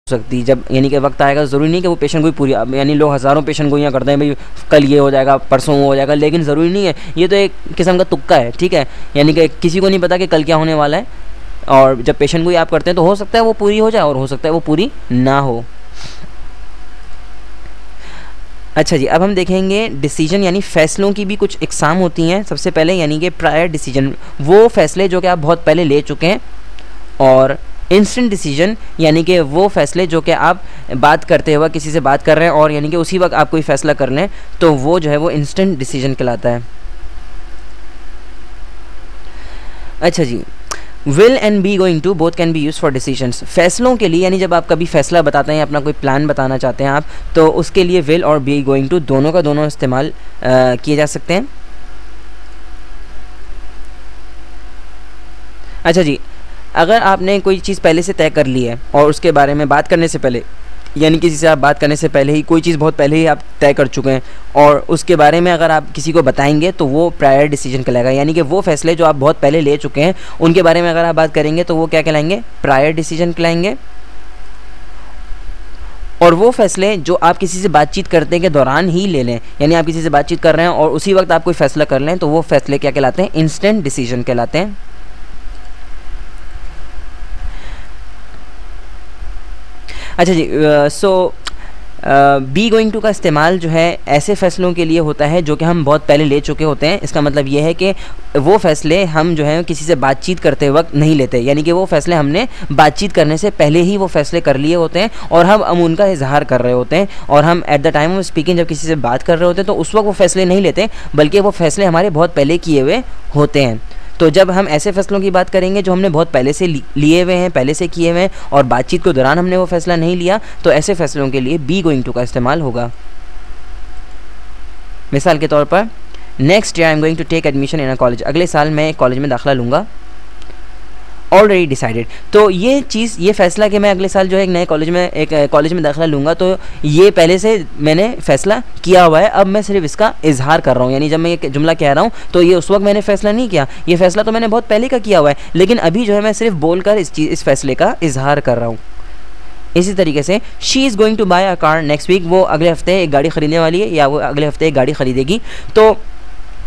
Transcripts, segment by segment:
सकती, जब यानी कि वक्त आएगा, ज़रूरी नहीं कि वो पेशेंट गोई पूरी, यानी लोग हज़ारों पेशेंट गोइयाँ करते हैं भाई कल ये हो जाएगा परसों वो हो जाएगा, लेकिन ज़रूरी नहीं है, ये तो एक किस्म का तुक्का है, ठीक है। यानी कि किसी को नहीं पता कि कल क्या होने वाला है, और जब पेशेंट गोई आप करते हैं तो हो सकता है वो पूरी हो जाए और हो सकता है वो पूरी ना हो। अच्छा जी, अब हम देखेंगे डिसीजन यानी फ़ैसलों की भी कुछ इकसाम होती हैं। सबसे पहले यानी कि प्रायर डिसीजन, वो फ़ैसले जो कि आप बहुत पहले ले चुके हैं, और इंस्टेंट डिसीजन यानी कि वो फ़ैसले जो कि आप बात करते हुए किसी से बात कर रहे हैं और यानी कि उसी वक्त आप कोई फ़ैसला कर लें, तो वो जो है वो इंस्टेंट डिसीजन कहलाता है। अच्छा जी, will and be going to both can be use for decisions. फैसलों के लिए यानी जब आप कभी फैसला बताते हैं, अपना कोई प्लान बताना चाहते हैं आप, तो उसके लिए विल और बी गोइंग टू दोनों का दोनों इस्तेमाल किए जा सकते हैं। अच्छा जी, अगर आपने कोई चीज़ पहले से तय कर ली है और उसके बारे में बात करने से पहले, यानी किसी से आप बात करने से पहले ही कोई चीज़ बहुत पहले ही आप तय कर चुके हैं और उसके बारे में अगर आप किसी को बताएंगे तो वो प्रायर डिसीजन कहलाएगा। यानी कि वो फैसले जो आप बहुत पहले ले चुके हैं उनके बारे में अगर आप बात करेंगे तो वो क्या कहलाएंगे, प्रायर डिसीजन कहलाएंगे। और वो फैसले जो आप किसी से बातचीत करने के दौरान ही ले लें, यानी आप किसी से बातचीत कर रहे हैं और उसी वक्त आप कोई फैसला कर लें, तो वो फैसले क्या कहलाते हैं, इंस्टेंट डिसीजन कहलाते हैं। अच्छा जी, बी गोइंग टू का इस्तेमाल जो है ऐसे फ़ैसलों के लिए होता है जो कि हम बहुत पहले ले चुके होते हैं। इसका मतलब ये है कि वो फ़ैसले हम जो है किसी से बातचीत करते वक्त नहीं लेते, यानी कि वो फ़ैसले हमने बातचीत करने से पहले ही वो फ़ैसले कर लिए होते हैं और हम उनका इजहार कर रहे होते हैं, और हम at the time of speaking जब किसी से बात कर रहे होते हैं तो उस वक्त वो फ़ैसले नहीं लेते, बल्कि वो फ़ैसले हमारे बहुत पहले किए हुए होते हैं। तो जब हम ऐसे फ़ैसलों की बात करेंगे जो हमने बहुत पहले से लिए हुए हैं, पहले से किए हुए हैं और बातचीत के दौरान हमने वो फ़ैसला नहीं लिया, तो ऐसे फ़ैसलों के लिए बी गोइंग टू का इस्तेमाल होगा। मिसाल के तौर पर, next year I am going to take admission in a college, अगले साल मैं एक कॉलेज में दाखिला लूँगा। ऑलरेडी डिसाइडेड, तो ये चीज़, ये फ़ैसला कि मैं अगले साल जो है एक नए कॉलेज में दाखिला लूँगा, तो ये पहले से मैंने फ़ैसला किया हुआ है, अब मैं सिर्फ इसका इजहार कर रहा हूँ। यानी जब मैं ये जुमला कह रहा हूँ तो ये उस वक्त मैंने फ़ैसला नहीं किया, ये फ़ैसला तो मैंने बहुत पहले का किया हुआ है, लेकिन अभी जो है मैं सिर्फ बोलकर इस फ़ैसले का इजहार कर रहा हूँ। इसी तरीके से she is going to buy a car next week, वो अगले हफ्ते एक गाड़ी ख़रीदने वाली है या वो अगले हफ्ते एक गाड़ी ख़रीदेगी, तो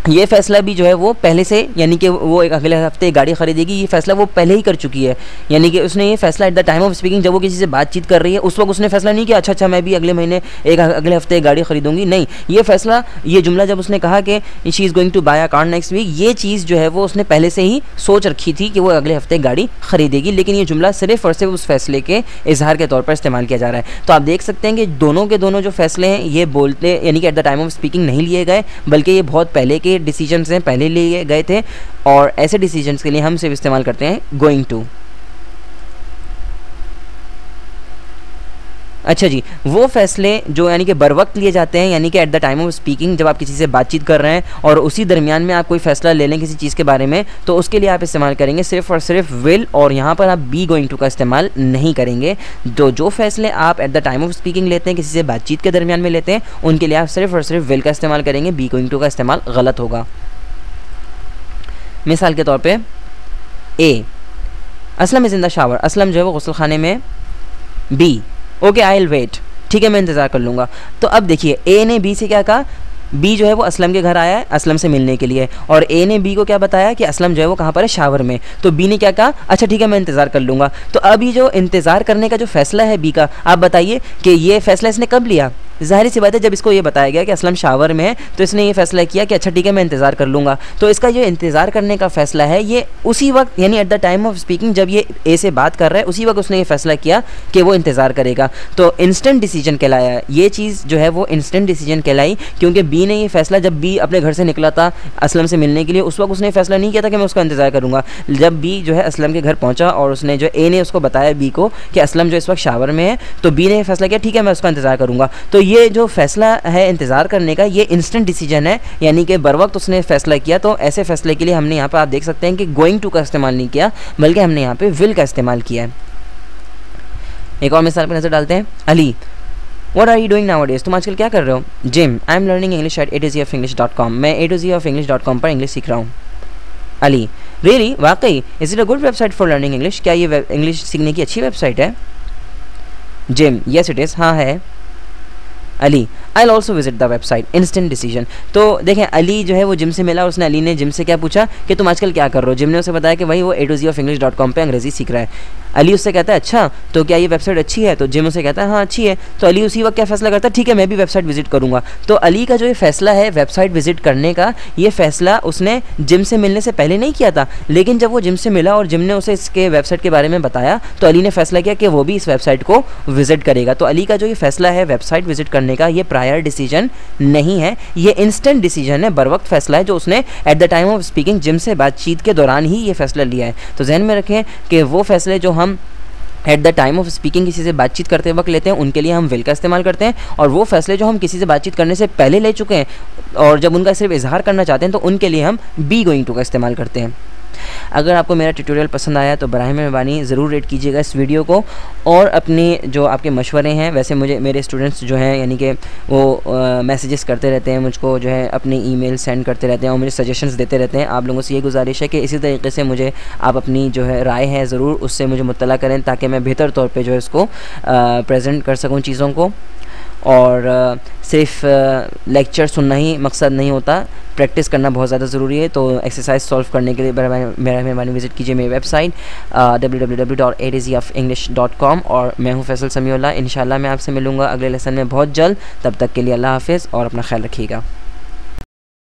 ये फ़ैसला भी जो है वो पहले से, यानी कि वो एक अगले हफ्ते गाड़ी खरीदेगी, ये फ़ैसला वो पहले ही कर चुकी है। यानी कि उसने ये फ़ैसला at the time of speaking, जब वो किसी से बातचीत कर रही है उस वक्त उसने फ़ैसला नहीं किया अच्छा मैं भी अगले महीने अगले हफ्ते एक गाड़ी खरीदूंगी, नहीं, ये फ़ैसला, ये जुमला जब उसने कहा कि she is going to buy a car next week, ये चीज़ जो है वो उसने पहले से ही सोच रखी थी कि वो अगले हफ्ते गाड़ी खरीदेगी, लेकिन ये जुमला सिर्फ और सिर्फ उस फैसले के इजहार के तौर पर इस्तेमाल किया जा रहा है। तो आप देख सकते हैं कि दोनों के दोनों जो फैसले हैं ये बोलते, यानी कि at the time of speaking नहीं लिए गए, बल्कि ये बहुत पहले के डिसीजन हैं, पहले लिए गए थे, और ऐसे डिसीजंस के लिए हम सिर्फ इस्तेमाल करते हैं गोइंग टू। अच्छा जी, वो फैसले जो यानी कि बर वक्त लिए जाते हैं, यानी कि at the time of speaking, जब आप किसी से बातचीत कर रहे हैं और उसी दरमियान में आप कोई फैसला ले लें किसी चीज़ के बारे में, तो उसके लिए आप इस्तेमाल करेंगे सिर्फ और सिर्फ विल, और यहाँ पर आप बी गोइंग टू का इस्तेमाल नहीं करेंगे। जो फैसले आप at the time of speaking लेते हैं, किसी से बातचीत के दरमियान में लेते हैं, उनके लिए आप सिर्फ और सिर्फ विल का इस्तेमाल करेंगे, बी गोइंग टू का इस्तेमाल गलत होगा। मिसाल के तौर पे, a Aslam is in the shower, Aslam जो है वो गुस्ल खाने में। Be okay I will wait, ठीक है मैं इंतज़ार कर लूँगा। तो अब देखिए, ए ने बी से क्या कहा, बी जो है वो असलम के घर आया है असलम से मिलने के लिए, और ए ने बी को क्या बताया कि असलम जो है वो कहाँ पर है, शावर में। तो बी ने क्या कहा, अच्छा ठीक है मैं इंतज़ार कर लूँगा। तो अब ये जो इंतज़ार करने का जो फ़ैसला है बी का, आप बताइए कि ये फ़ैसला इसने कब लिया। ज़ाहिर सी बात है, जब इसको ये बताया गया कि असलम शावर में है तो इसने ये फ़ैसला किया कि अच्छा ठीक है मैं इंतज़ार कर लूँगा। तो इसका जो इंतज़ार करने का फ़ैसला है ये उसी वक्त, यानी at the time of speaking, जब ये ए से बात कर रहा है उसी वक्त उसने ये फ़ैसला किया कि वो इंतज़ार करेगा। तो इंस्टेंट डिसीजन कहलाया, ये चीज़ जो है वो इंस्टेंट डिसीजन कहलाई, क्योंकि बी ने ये फ़ैसला, जब बी अपने घर से निकला था असलम से मिलने के लिए, उस वक्त उसने फ़ैसला नहीं किया था कि मैं उसका इंतज़ार करूँगा। जब बी जो है असलम के घर पहुँचा और उसने जो ए ने उसको बताया बी को कि असलम जो इस वक्त शावर में है, तो बी ने फ़ैसला किया ठीक है मैं उसका इंतज़ार करूँगा। तो ये जो फ़ैसला है इंतज़ार करने का, ये इंस्टेंट डिसीजन है, यानी कि बर वक्त उसने फ़ैसला किया। तो ऐसे फ़ैसले के लिए हमने यहाँ पर, आप देख सकते हैं कि गोइंग टू का इस्तेमाल नहीं किया, बल्कि हमने यहाँ पे विल का इस्तेमाल किया है। एक और मिसाल पर नज़र डालते हैं। Ali What are you doing nowadays? तुम आजकल क्या कर रहे हो? Gym I am learning English at a2z-english.com, मैं a2z-english.com पर इंग्लिश सीख रहा हूँ। अली रियली, वाकई, is it a good website for learning English, क्या ये इंग्लिश सीखने की अच्छी वेबसाइट है? जिम, यस इट इज़, हाँ है। Ali, I also visit the website, instant decision. तो देखें अली जो है वो जिम से मिला और उसने अली ने जिम से क्या पूछा कि तुम आजकल क्या कर रहे हो। जिम ने उसे बताया कि भाई वो A to Z of English.com पे अंग्रेजी सीख रहा है। अली उससे कहता है अच्छा तो क्या ये वेबसाइट अच्छी है, तो जिम उसे कहता है हाँ अच्छी है। तो अली उसी वक्त क्या फैसला करता है, ठीक है मैं भी वेबसाइट विजिट करूँगा। तो अली का जो ये फैसला है वेबसाइट विजिट करने का, ये फैसला उसने जिम से मिलने से पहले नहीं किया था, लेकिन जब वो जिम से मिला और जिम ने उसे इसके वेबसाइट के बारे में बताया तो अली ने फैसला किया कि वो भी इस वेबसाइट को विजिट करेगा। तो अली का जो ये फैसला है वेबसाइट विजिट करने का, ये प्रायर डिसीजन नहीं है, ये इंस्टेंट डिसीजन है, बर वक्त फैसला है जो उसने at the time of speaking gym से बातचीत के दौरान ही ये फैसला लिया है। तो जहन में रखें कि वो फैसले जो हम at the time of speaking किसी से बातचीत करते वक्त लेते हैं उनके लिए हम विल का इस्तेमाल करते हैं, और वो फैसले जो हम किसी से बातचीत करने से पहले ले चुके हैं और जब उनका सिर्फ इजहार करना चाहते हैं तो उनके लिए हम बी गोइंग टू का इस्तेमाल करते हैं। अगर आपको मेरा ट्यूटोरियल पसंद आया तो बराए मेहरबानी ज़रूर रेट कीजिएगा इस वीडियो को, और अपनी जो आपके मशवरे हैं, वैसे मुझे मेरे स्टूडेंट्स जो हैं यानी कि वो मैसेजेस करते रहते हैं मुझको, जो है अपनी ईमेल सेंड करते रहते हैं और मुझे सजेशंस देते रहते हैं। आप लोगों से ये गुजारिश है कि इसी तरीके से मुझे आप अपनी जो है राय है ज़रूर उससे मुझे मुत्तला करें ताकि मैं बेहतर तौर पर जो है इसको प्रेजेंट कर सकूँ चीज़ों को। और सिर्फ लेक्चर सुनना ही मकसद नहीं होता, प्रैक्टिस करना बहुत ज़्यादा ज़रूरी है। तो एक्सरसाइज सॉल्व करने के लिए मेरा मेहरबानी विजिट कीजिए मेरी वेबसाइट www.atozofenglish.com। और मैं हूँ फैसल समीउल्लाह। इंशाल्लाह मैं आपसे मिलूँगा अगले लेसन में बहुत जल्द। तब तक के लिए अल्लाह हाफ़िज़ और अपना ख्याल रखिएगा।